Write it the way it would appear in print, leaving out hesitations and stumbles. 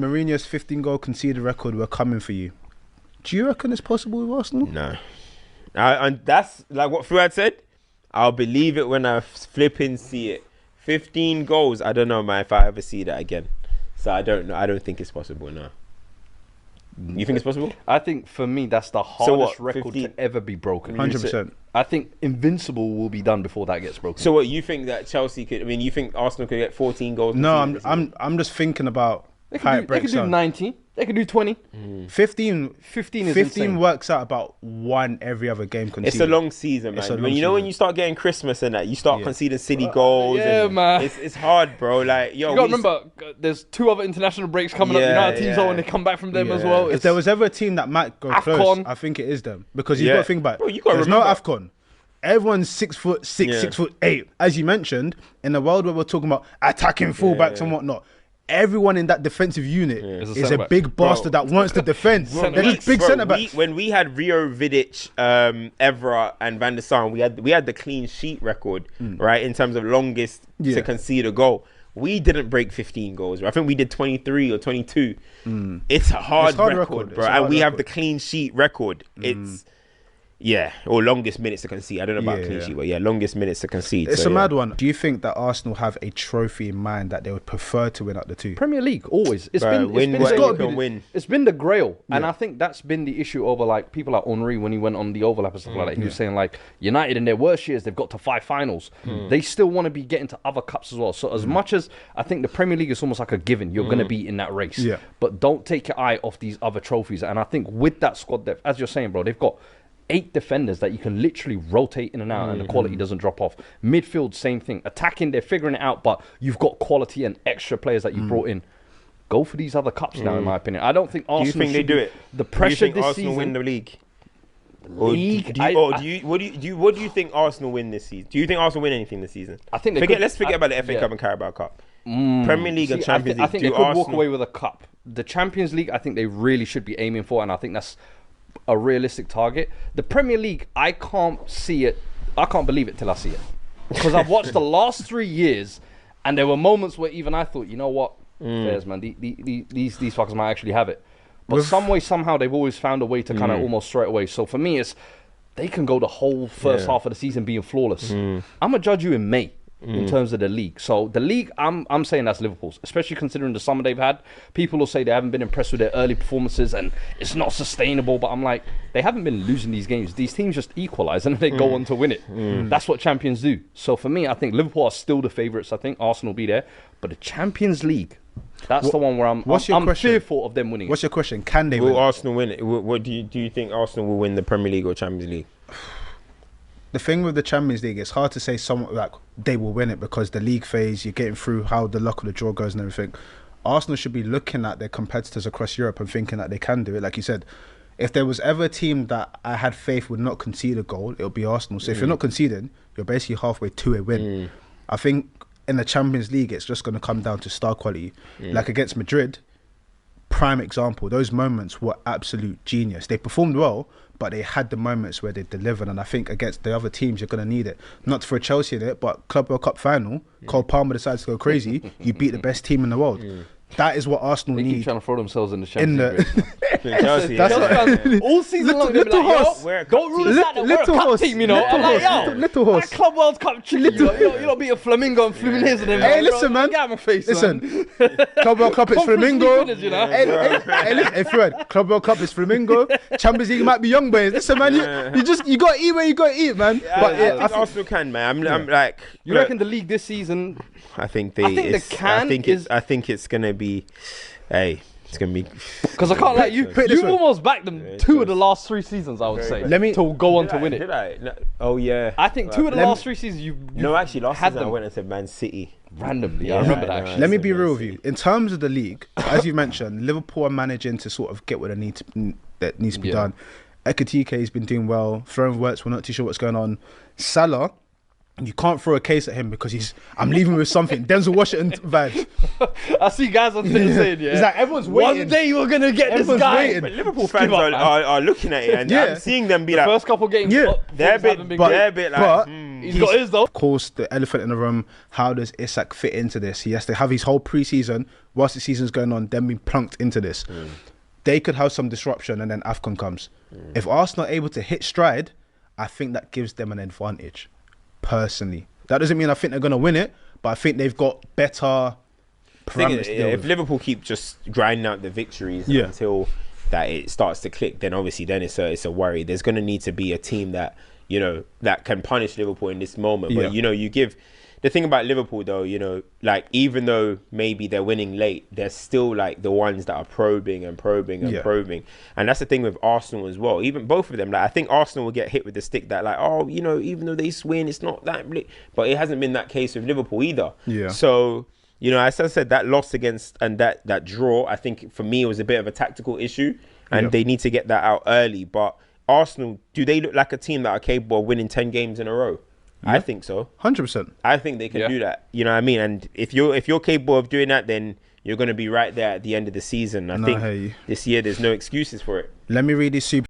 Mourinho's 15-goal conceded record, we're coming for you. Do you reckon it's possible with Arsenal? No. And that's like what Fuad said. I'll believe it when I flipping see it. 15 goals. I don't know, man, if I ever see that again. So I don't know. I don't think it's possible, no. You think it's possible? I think for me, that's the hardest record to ever be broken. 100%. I think Invincible will be done before that gets broken. So what, you think that Chelsea could, I mean, you think Arsenal could get 14 goals? No, I'm just thinking about how it breaks down. They could do 19. They could do 20. 15 is insane. works out about one every other game conceded. It's a long season, man. When you start getting Christmas and that, you start conceding City goals. Yeah, man. It's hard, bro. Like, yo, you gotta remember, there's 2 other international breaks coming up. United teams are when they come back from them as well. If there was ever a team that might go close, I think it is them. Because you've got to think about it. There's no AFCON. Everyone's 6'6", 6'8". As you mentioned, in the world where we're talking about attacking fullbacks and whatnot, everyone in that defensive unit is a big bastard that wants to defend. They're just big centre backs. When we had Rio Vidic, Evra, and Van der Sar, we had the clean sheet record, right, in terms of longest to concede a goal. We didn't break 15 goals. Right? I think we did 23 or 22. It's a hard record, bro. And we have the clean sheet record. It's or longest minutes to concede. I don't know about clean sheet, but longest minutes to concede. It's a mad one. Do you think that Arsenal have a trophy in mind that they would prefer to win out the two? Premier League, always. It's been the grail. And I think that's been the issue over like people like Henry when he went on the overlap and stuff like that. He was saying like United in their worst years, they've got to 5 finals. They still want to be getting to other cups as well. So as much as I think the Premier League is almost like a given, you're going to be in that race. But don't take your eye off these other trophies. And I think with that squad depth, as you're saying, bro, they've got 8 defenders that you can literally rotate in and out and the quality doesn't drop off. Midfield, same thing. Attacking, they're figuring it out, but you've got quality and extra players that you brought in. Go for these other cups now, in my opinion. I don't think Arsenal. Do you think they do it? The pressure do you think this Arsenal season. Win the league? What do you think Arsenal win this season? Do you think Arsenal win anything this season? I think let's forget about the FA Cup and Carabao Cup. Premier League and Champions League. I think they could walk away with a cup. The Champions League, I think they really should be aiming for, and I think that's a realistic target. The Premier League, I can't see it. I can't believe it till I see it, because I've watched the last 3 years, and there were moments where even I thought, you know what, Fairs, man, these fuckers might actually have it. But some way, somehow, they've always found a way to kind of almost throw it away. So for me, it's they can go the whole first half of the season being flawless. I'm gonna judge you in May. In terms of the league. So the league, I'm saying that's Liverpool's, especially considering the summer they've had. People will say they haven't been impressed with their early performances and it's not sustainable, but I'm like, they haven't been losing these games. These teams just equalise and they go on to win it. That's what champions do. So for me, I think Liverpool are still the favourites. I think Arsenal will be there. But the Champions League, that's the one where I'm fearful of them winning. What's your question? Can they win? Will Arsenal win it? What do you think Arsenal will win the Premier League or Champions League? The thing with the Champions League, it's hard to say somewhat like they will win it because the league phase, you're getting through how the luck of the draw goes and everything. Arsenal should be looking at their competitors across Europe and thinking that they can do it. Like you said, if there was ever a team that I had faith would not concede a goal, it would be Arsenal. So if you're not conceding, you're basically halfway to a win. I think in the Champions League, it's just going to come down to star quality. Like against Madrid, prime example, those moments were absolute genius. They performed well, but they had the moments where they delivered, and I think against the other teams, you're going to need it. Not for Chelsea in it, but Club World Cup final, Cole Palmer decides to go crazy, you beat the best team in the world. That is what Arsenal need. They keep trying to throw themselves in the Champions League. Chelsea, all season long, they'll be like, don't rule us out, we're a cup team, you know. I'm like, yo, little horse. That Club World Cup, you don't beat a Flamingo and Fluminense and them. Hey, listen, man. Get out of my face, listen, Club World Cup is Flamingo. Hey, Fred, Club World Cup is Flamingo. Champions League might be young boys. Listen, man, you got to eat where you got to eat, man. But I think Arsenal can, man. I'm like, you reckon the league this season? I think it's gonna be. Hey, it's gonna be. Because I can't like you almost backed them 2 of the last 3 seasons. I would say. To go on to win it. Did I? No. Oh yeah. I think 2 of the last 3 seasons you. No, actually, last season I went and said Man City. Randomly, I remember that. Actually. Let me be real with you. In terms of the league, as you mentioned, Liverpool are managing to sort of get what needs to be done. Ekitike has been doing well. Throwing works, we're not too sure what's going on. Salah, you can't throw a case at him because I'm leaving with something. Denzel Washington vibes. I see guys on Twitter saying, it's like everyone's waiting. One day we're going to get this guy. Waiting. But Liverpool fans are looking at it and I'm seeing them be like... First couple games, they're a bit like... He's got his though. Of course, the elephant in the room, how does Isak fit into this? He has to have his whole pre-season, whilst the season's going on, then be plunked into this. They could have some disruption and then AFCON comes. If Arsenal are able to hit stride, I think that gives them an advantage, personally. That doesn't mean I think they're going to win it, but I think they've got better parameters to deal if with. Liverpool keep just grinding out the victories until that it starts to click, then obviously then it's a worry. There's going to need to be a team that, you know, that can punish Liverpool in this moment. But, you know, you give... The thing about Liverpool, though, you know, like, even though maybe they're winning late, they're still, like, the ones that are probing and probing and probing. And that's the thing with Arsenal as well. Even both of them, like, I think Arsenal will get hit with the stick that, like, oh, you know, even though they win, it's not that... But it hasn't been that case with Liverpool either. Yeah. So, you know, as I said, that loss against... And that draw, I think, for me, it was a bit of a tactical issue. And they need to get that out early. But Arsenal, do they look like a team that are capable of winning 10 games in a row? I think so. 100%. I think they can do that. You know what I mean? And if you're capable of doing that, then you're going to be right there at the end of the season. I think this year there's no excuses for it. Let me read this super